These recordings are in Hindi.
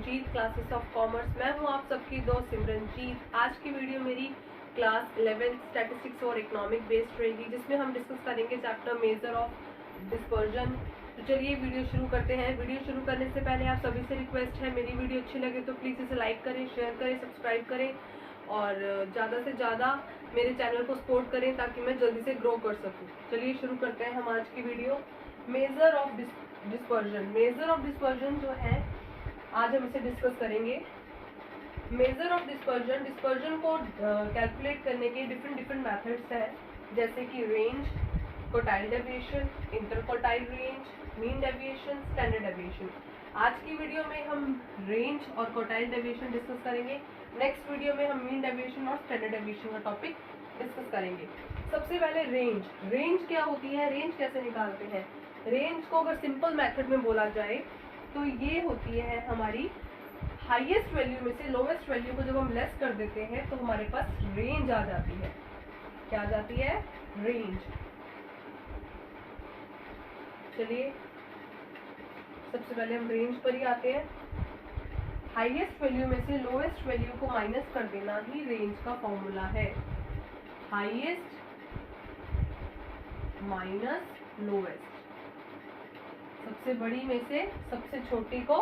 Simranjeet classes of commerce. मैं हूं आप सबकी दोस्त सिमरनजीत। आज की वीडियो मेरी क्लास 11 स्टैटिस्टिक्स और इकोनॉमिक बेस्ड रहेगी, जिसमें हम डिस्कस करेंगे चैप्टर मेजर ऑफ डिस्पर्जन। तो चलिए वीडियो शुरू करते हैं। वीडियो शुरू करने से पहले आप सभी से रिक्वेस्ट है, मेरी वीडियो अच्छी लगे तो प्लीज़ इसे लाइक करें, शेयर करें, सब्सक्राइब करें और ज़्यादा से ज़्यादा मेरे चैनल को सपोर्ट करें ताकि मैं जल्दी से ग्रो कर सकूं। चलिए शुरू करते हैं हम आज की video. Measure of dispersion. Measure of dispersion जो है आज हम इसे डिस्कस करेंगे। मेजर ऑफ डिस्पर्जन, डिस्पर्जन को कैलकुलेट करने के डिफरेंट मेथड्स हैं, जैसे कि range, quartile deviation, inter quartile range, mean deviation, standard deviation. आज की वीडियो में हम रेंज और क्वार्टाइल डेविएशन डिस्कस करेंगे। नेक्स्ट वीडियो में हम मीन डेविएशन और स्टैंडर्ड डेविएशन का टॉपिक डिस्कस करेंगे। सबसे पहले रेंज। रेंज क्या होती है, रेंज कैसे निकालते हैं? रेंज को अगर सिंपल मेथड में बोला जाए तो ये होती है हमारी हाईएस्ट वैल्यू में से लोवेस्ट वैल्यू को जब हम लेस कर देते हैं तो हमारे पास रेंज आ जाती है। क्या आ जाती है? रेंज। चलिए सबसे पहले हम रेंज पर ही आते हैं। हाईएस्ट वैल्यू में से लोवेस्ट वैल्यू को माइनस कर देना ही रेंज का फॉर्मूला है। हाईएस्ट माइनस लोवेस्ट, सबसे बड़ी में से सबसे छोटी को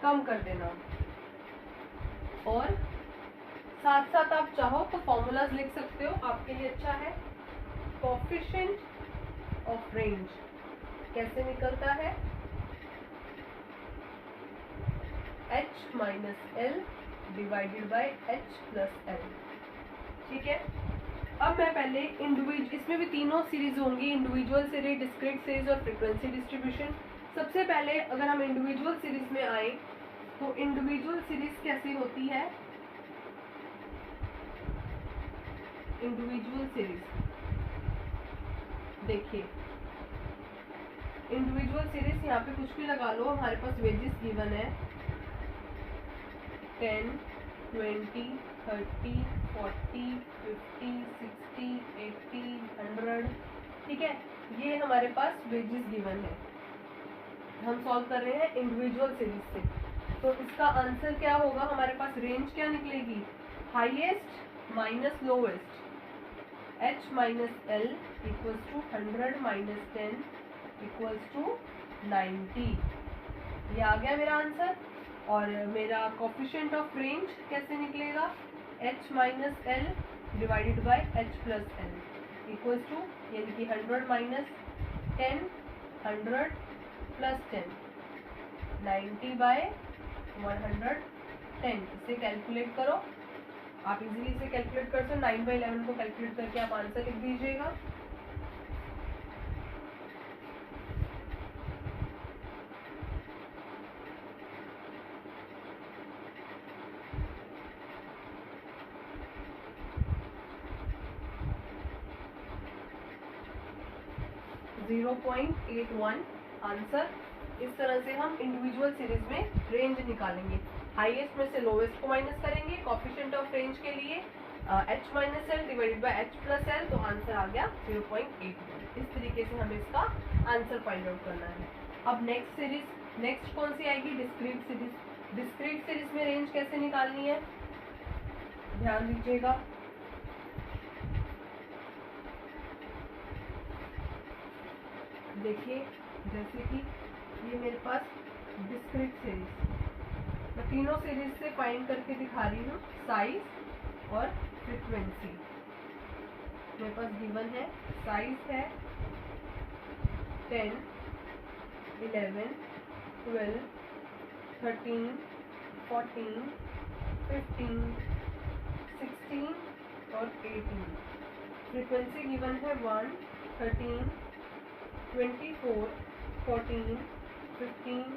कम कर देना। और साथ साथ आप चाहो तो फॉर्मूलाज लिख सकते हो, आपके लिए अच्छा है। कोएफिशिएंट ऑफ रेंज कैसे निकलता है? h minus L divided by h plus L. ठीक है, अब मैं पहले इसमें भी तीनों सीरीज होंगी, इंडिविजुअल सीरीज, डिस्क्रीट सीरीज और फ्रीक्वेंसी डिस्ट्रीब्यूशन। सबसे पहले अगर हम इंडिविजुअल सीरीज में आए तो इंडिविजुअल सीरीज कैसी होती है? इंडिविजुअल सीरीज देखिए, इंडिविजुअल सीरीज यहाँ पे कुछ भी लगा लो, हमारे पास वेजेस गिवन है 10, 20, 30, 40, 50, 60, 80, 100। ठीक है, ये हमारे पास वेजेस गिवन है। हम सॉल्व कर रहे हैं इंडिविजुअल सीरीज से, तो इसका आंसर क्या होगा? हमारे पास रेंज क्या निकलेगी? Highest minus lowest, h minus L equals to 100 minus 10 equals to 90। ये आ गया मेरा आंसर। और मेरा कोएफिशिएंट ऑफ रेंज कैसे निकलेगा? h minus L divided by h plus L equals to, यानी कि 100 माइनस 10, 100 प्लस 10, 90 बाय 110। इसे कैलकुलेट करो, आप इजीली इसे कैलकुलेट कर सकते हो। 9 बाई 11 को कैलकुलेट करके आप आंसर लिख दीजिएगा। .81 आंसर। इस तरह से हम इंडिविजुअल सीरीज में रेंज निकालेंगे। हाईएस्ट में से लोवेस्ट को माइनस करेंगे। कोएफिशिएंट ऑफ रेंज के लिए h minus L divided by h plus L, तो आंसर आ गया 0.81। इस तरीके से हमें इसका आंसर फाइंड आउट करना है। अब नेक्स्ट सीरीज, नेक्स्ट कौन सी आएगी? Discrete series. डिस्क्रीट सीरीज में रेंज कैसे निकालनी है, ध्यान दीजिएगा। देखिए, जैसे कि ये मेरे पास डिस्क्रीट सीरीज, मैं तीनों सीरीज से फाइंड करके दिखा रही हूँ साइज और फ्रीक्वेंसी। मेरे पास गिवन है, साइज है 10, 11, 12, 13, 14, 15, 16 और 18। फ्रीक्वेंसी गिवन है 1, 13, 24, 14, 15,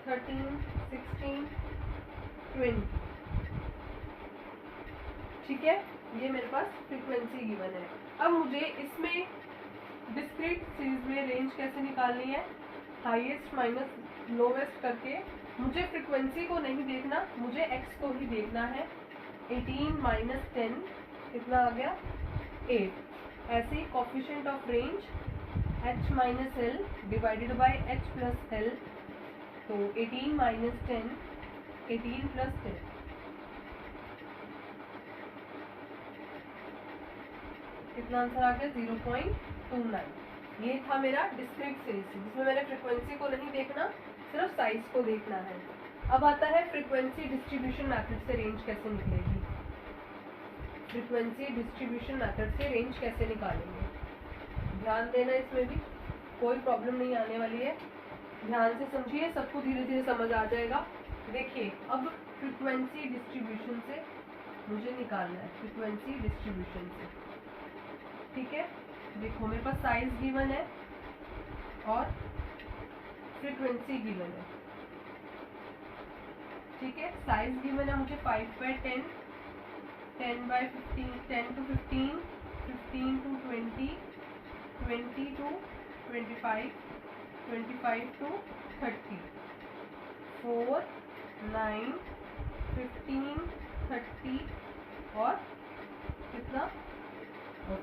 13, 16, 20। ठीक है, ये मेरे पास फ्रीक्वेंसी गिवन है। अब मुझे इसमें डिस्क्रीट सीरीज में रेंज कैसे निकालनी है? हाईएस्ट माइनस लोवेस्ट करके। मुझे फ्रीक्वेंसी को नहीं देखना, मुझे एक्स को ही देखना है। 18 माइनस 10 कितना आ गया? 8। ऐसे ही coefficient of range h minus L divided by h plus L, तो 18 माइनस 10 18 प्लस 10, कितना आंसर आ गया 0.29। ये था मेरा डिस्क्रीट सीरीज, जिसमें मैंने फ्रीक्वेंसी को नहीं देखना, सिर्फ साइज को देखना है। अब आता है फ्रीक्वेंसी डिस्ट्रीब्यूशन मेथड से रेंज कैसे निकलेगी। फ्रीक्वेंसी डिस्ट्रीब्यूशन मेथड से रेंज कैसे निकालेंगे, ध्यान देना, इसमें भी कोई प्रॉब्लम नहीं आने वाली है, ध्यान से समझिए, सबको धीरे धीरे समझ आ जाएगा। देखिए अब फ्रीक्वेंसी डिस्ट्रीब्यूशन से मुझे निकालना है, फ्रीक्वेंसी डिस्ट्रीब्यूशन से, ठीक है। देखो मेरे पास साइज गिवन है और फ्रीक्वेंसी गिवन है, ठीक है। साइज गिवन है मुझे 5/10, 10/15, 10 to 15, 15 to 20, 20 to 25, 25 to 30, 4, 9, 15, 30 और कितना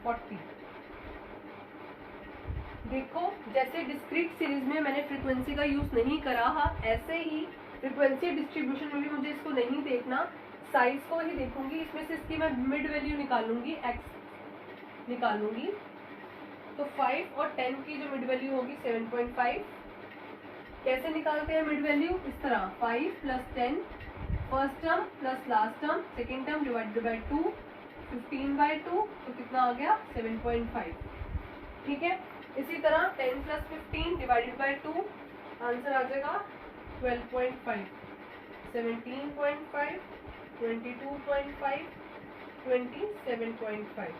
40। देखो जैसे डिस्क्रीट सीरीज में मैंने फ्रीक्वेंसी का यूज नहीं करा है, ऐसे ही फ्रीक्वेंसी डिस्ट्रीब्यूशन में भी मुझे इसको नहीं देखना, साइज को ही देखूंगी। इसमें से इसकी मैं मिड वैल्यू निकालूंगी, x निकालूंगी, तो 5 और 10 की जो मिड वैल्यू होगी 7.5। कैसे निकालते हैं मिड वैल्यू, इस तरह 5 plus 10 first term plus last term second term divided by 2, 15/2, तो कितना आ गया 7.5, ठीक है। इसी तरह 10 प्लस 15 डिवाइडेड बाई 2, आंसर आ जाएगा 12.5, 17.5, 22.5, 27.5।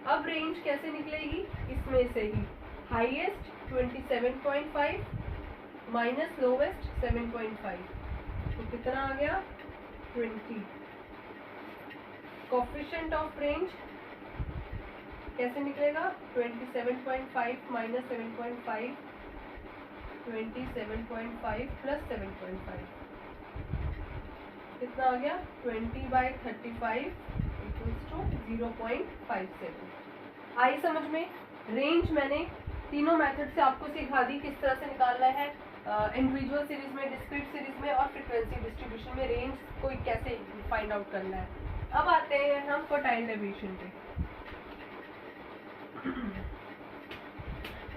अब रेंज कैसे निकलेगी, इसमें से ही हाईएस्ट 27.5 माइनस लोवेस्ट 7.5, तो कितना आ गया 20। कोफिशिएंट ऑफ रेंज कैसे निकलेगा, 27.5 माइनस 7.5, 27.5 प्लस 7.5, कितना आ गया 20/35 इक्वल्स टू 0.57। आई समझ में। रेंज मैंने तीनों मेथड से आपको सिखा दी किस तरह से निकालना है, इंडिविजुअल सीरीज में, डिस्क्रीट सीरीज में और फ्रीक्वेंसी डिस्ट्रीब्यूशन में रेंज को कैसे फाइंड आउट करना है। अब आते हैं हम क्वार्टाइल डेविएशन पे।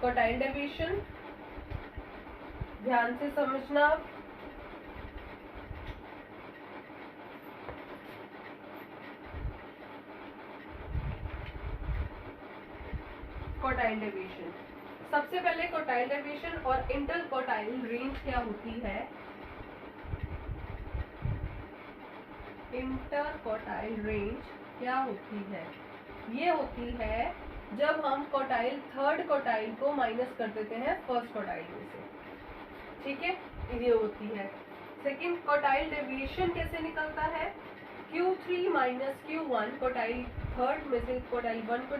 क्वार्टाइल डेविएशन ध्यान से समझना। क्वार्टाइल डेविएशन, सबसे पहले क्वार्टाइल डेविएशन और इंटर क्वार्टाइल रेंज क्या होती है। इंटर क्वार्टाइल रेंज क्या होती है, ये होती है जब हम क्वार्टाइल थर्ड क्वार्टाइल को माइनस कर देते हैं फर्स्ट क्वार्टाइल में से, ठीक है, ये होती है। सेकंड क्वार्टाइल डेविएशन कैसे निकलता है, Q3 minus Q1, quartile third में से क्वार्टाइल 1 को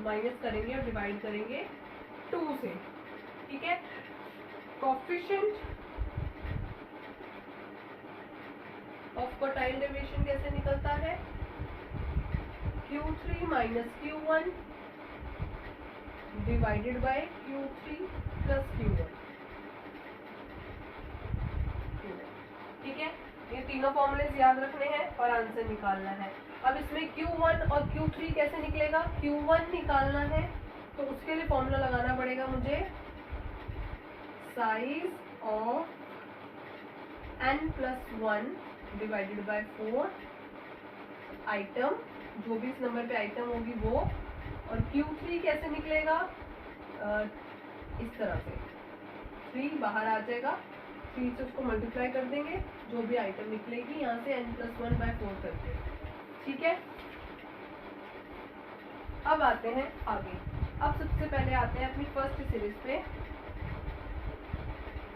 माइनस करेंगे और डिवाइड करेंगे 2 से, ठीक है। कोफिशिएंट ऑफ क्वार्टाइल डेविएशन कैसे निकलता है, Q3 minus Q1 divided by Q3 plus Q1, ठीक है। ये तीनों फॉर्मूलेज याद रखने हैं और आंसर निकालना है। अब इसमें Q1 और Q3 कैसे निकलेगा, Q1 निकालना है तो उसके लिए फॉर्मूला लगाना पड़ेगा मुझे, size of n+1 divided by 4 item, जो भी इस नंबर पे आइटम होगी वो। और Q3 कैसे निकलेगा, इस तरह से 3 बाहर आ जाएगा, 3 से उसको मल्टीप्लाई कर देंगे, जो भी आइटम निकलेगी यहाँ से n+1/4 करके, ठीक है। अब आते हैं आगे। अब सबसे पहले आते हैं अपनी फर्स्ट सीरीज पे,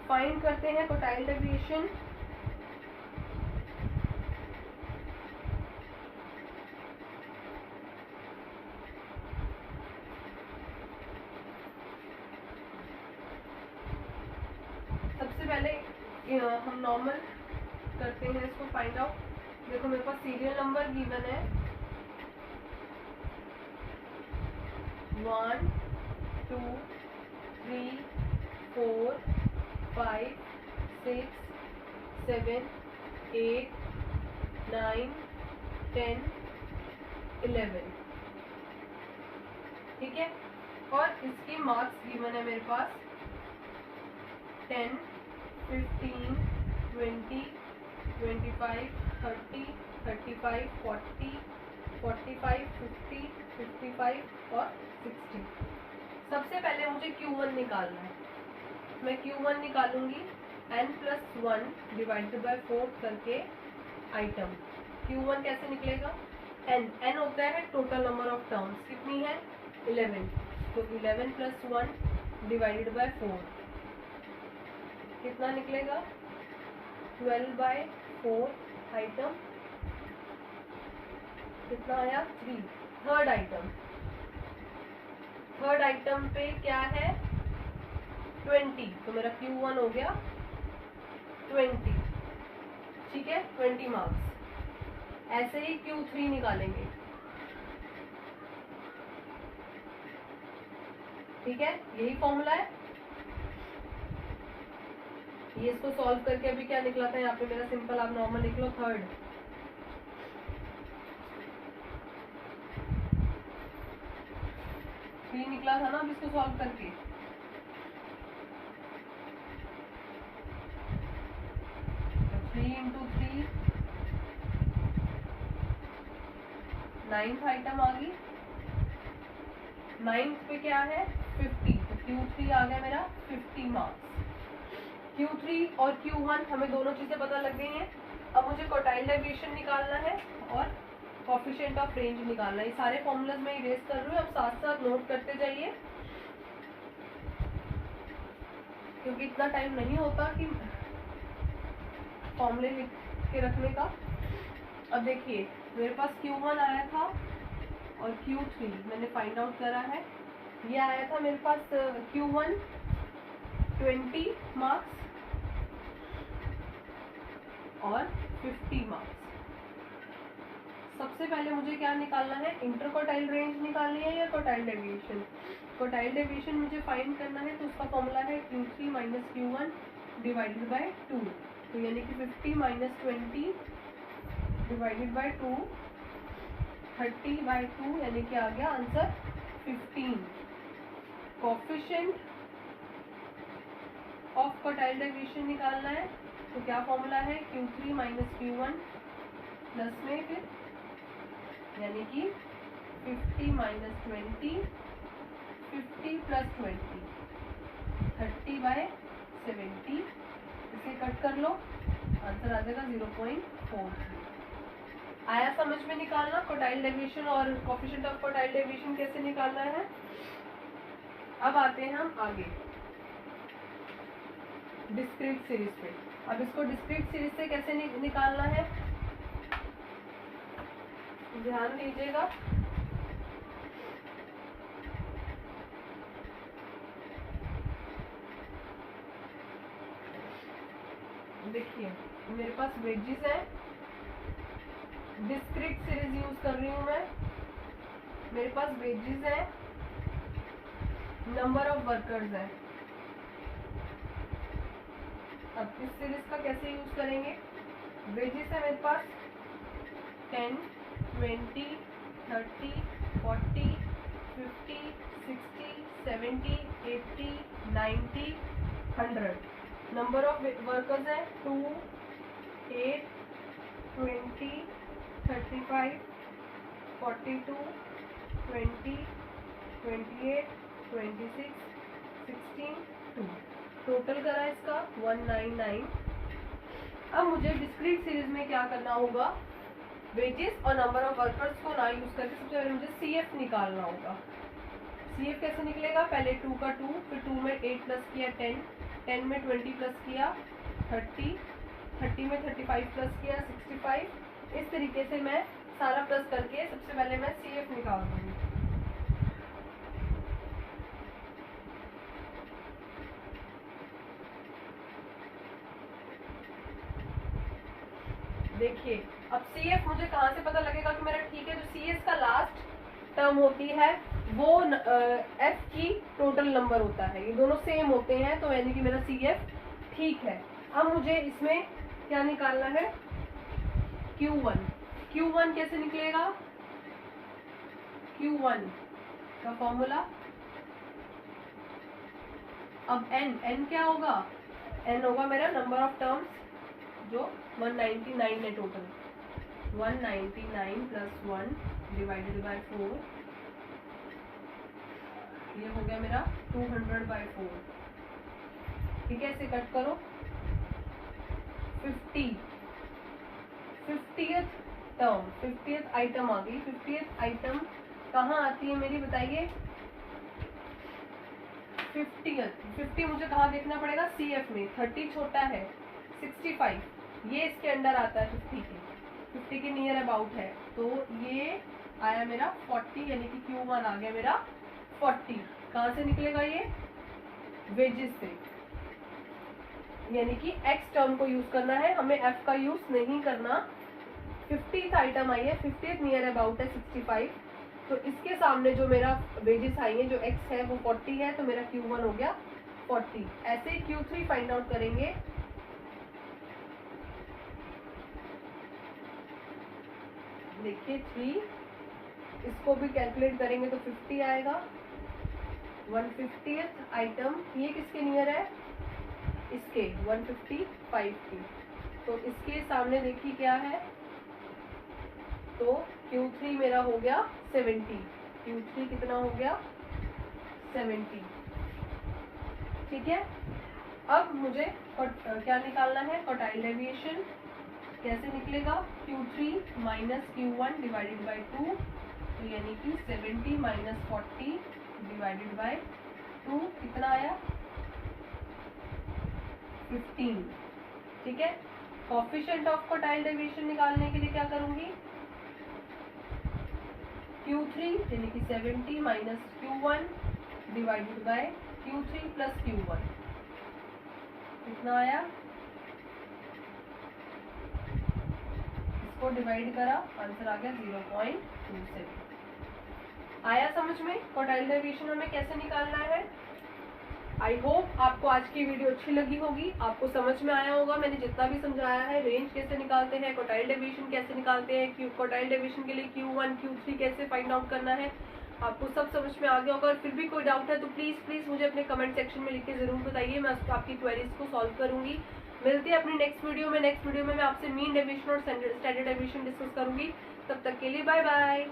फाइंड करते हैं क्वार्टाइल डेविएशन। सबसे पहले हम नॉर्मल करते हैं इसको फाइंड आउट। देखो मेरे पास सीरियल नंबर गिवन है 1 2 3 4 5 6 7 8, 9, 10, 11, ठीक है। और इसकी मार्क्स गिवन है मेरे पास 10, 15, 20, 25, 30, 35, 40, 45, 50, 55 और 60। सबसे पहले मुझे Q1 निकालना है। मैं Q1 निकालूंगी n+1 डिवाइडेड बाय 4 करके आइटम। Q1 कैसे निकलेगा? n होता है टोटल नंबर ऑफ टर्म्स, कितनी है 11, तो 11+1 डिवाइडेड बाय 4 कितना निकलेगा 12/4 आइटम, कितना आया 3। थर्ड आइटम पे क्या है 20, तो मेरा Q1 हो गया 20, ठीक है 20 मार्क्स। ऐसे ही Q3 निकालेंगे, ठीक है, यही फॉर्मूला है। ये इसको सॉल्व करके अभी क्या निकला था यहाँ पे मेरा सिंपल, आप नॉर्मल लिख लो थर्ड, थ्री निकला था ना अब इसको सॉल्व करके। तो 3 × 3 9th आइटम आ गई। 9th पे क्या है 50, तो Q3 आ गया मेरा 50 मार्क्स। Q3 और Q1 हमें दोनों चीजें पता लग गई हैं। अब मुझे क्वार्टाइल डेविएशन निकालना है और कोएफिशिएंट ऑफ रेंज निकालना है। ये सारे फॉर्मूलाज मैं इरेज कर रही हूँ, अब साथ साथ नोट करते जाइए क्योंकि इतना टाइम नहीं होता कि फॉर्मूले लिख के रखने का। अब देखिए मेरे पास Q1 आया था और Q3 मैंने फाइंड आउट करा है। ये आया था मेरे पास Q1 20 मार्क्स और 50 मार्क्स। सबसे पहले मुझे क्या निकालना है, इंटर क्वार्टाइल रेंज निकालनी है या क्वार्टाइल डेविएशन। क्वार्टाइल डेविएशन मुझे फाइंड करना है, तो उसका फॉर्मूला है Q3 - Q1 डिवाइडेड बाय 2, तो यानी कि 50 - 20 डिवाइडेड बाय 2, 30/2 यानी कि आ गया answer 15। Coefficient of quartile deviation निकालना है, तो क्या फॉर्मूला है Q3 - Q1 प्लस में फिर यानी कि 50 - 20, 50 + 20 30/70, इसे कट कर लो, आंसर आ जाएगा 0.43। आया समझ में निकालना क्वार्टाइल डेविएशन और कोएफिशिएंट ऑफ क्वार्टाइल डेविएशन कैसे निकालना है। अब आते हैं हम आगे डिस्क्रीट सीरीज पे। अब इसको डिस्क्रीट सीरीज से कैसे निकालना है ध्यान दीजिएगा। देखिए मेरे पास वेजेस है, डिस्क्रीट सीरीज यूज कर रही हूँ मैं। मेरे पास वेजेस है, नंबर ऑफ वर्कर्स है। अब इस सीरीज का कैसे यूज करेंगे, वेजेस है मेरे पास 10, 20, 30, 40, 50, 60, 70, 80, 90, 100। नंबर ऑफ वर्कर्स है 2, 8, 20, 35, 42, 20, 28, 26, 16, 2। टोटल करा इसका 199। अब मुझे डिस्क्रीट सीरीज में क्या करना होगा, वेजेस और नंबर ऑफ वर्कर्स को ना यूज करके सबसे पहले मुझे CF निकालना होगा। CF कैसे निकलेगा, पहले 2 का 2, फिर 2 में 8 प्लस किया 10, 10 में 20 प्लस किया 30, 30 में 35 प्लस किया 65। इस तरीके से मैं सारा प्लस करके सबसे पहले मैं CF निकाल दूंगी। देखिए अब CF मुझे कहाँ से पता लगेगा कि मेरा ठीक है, जो CS का लास्ट टर्म होती है वो F की टोटल नंबर होता है, ये दोनों सेम होते हैं, तो यानी कि मेरा CF ठीक है। अब मुझे इसमें क्या निकालना है, Q1 कैसे निकलेगा? Q1 का फॉर्मूला, अब n क्या होगा? n होगा मेरा नंबर ऑफ टर्म्स जो 199 है टोटल, 199 प्लस 1 डिवाइडेड बाय 4, ये हो गया मेरा 200/4। ठीक है, इसे कट करो। 50th टर्म, 50th आइटम आ गई। 50th आइटम कहाँ आती है मेरी, बताइए? 50 मुझे कहाँ देखना पड़ेगा? CF में। 30 छोटा है, 65 ये इसके अंडर आता है, 50 के नियर अबाउट है, तो ये आया मेरा 40, यानी कि Q1 आ गया मेरा 40। कहाँ से निकलेगा ये? वेजेस से, यानी कि x टर्म को यूज करना है, हमें f का यूज नहीं करना। 50th आइटम आई है, 50th नियर अबाउट है 65, तो इसके सामने जो मेरा वेजेस आई है, जो x है वो 40 है, तो मेरा Q1 हो गया 40। ऐसे ही Q3 फाइंड आउट करेंगे। देखिए 3, इसको भी कैलकुलेट करेंगे तो 50 आएगा। 150th आइटम ये किसके नियर है? इसके 155 की, तो इसके सामने देखिए क्या है, तो Q3 मेरा हो गया 70। Q3 कितना हो गया? 70। ठीक है, अब मुझे क्या निकालना है? Quartile deviation. कैसे निकलेगा? Q3 minus Q1 divided by 2, तो यानी कि 70 माइनस 40 डिवाइडेड बाई 2 कितना आया? 15। ठीक है, कोएफिशिएंट ऑफ क्वार्टाइल डेविएशन निकालने के लिए क्या करूंगी? Q3 यानी कि 70 minus Q1 divided by Q3 plus Q1 कितना आया? इसको डिवाइड करा, आंसर आ गया 0.27। आया समझ में क्वार्टाइल डेविएशन हमें कैसे निकालना है? आई होप आपको आज की वीडियो अच्छी लगी होगी, आपको समझ में आया होगा मैंने जितना भी समझाया है। रेंज कैसे निकालते हैं, क्वार्टाइल डेविएशन कैसे निकालते हैं, क्वार्टाइल डेविएशन के लिए Q1 Q3 कैसे फाइंड आउट करना है, आपको सब समझ में आ गया होगा। और फिर भी कोई डाउट है तो प्लीज़ मुझे अपने कमेंट सेक्शन में लिख के ज़रूर बताइए, मैं आपकी क्वेरीज को सॉल्व करूंगी। मिलते हैं अपनी नेक्स्ट वीडियो में। नेक्स्ट वीडियो में मैं आपसे मीन डेविएशन और स्टैंडर्ड डेविएशन डिस्कस करूंगी। तब तक के लिए बाय बाय।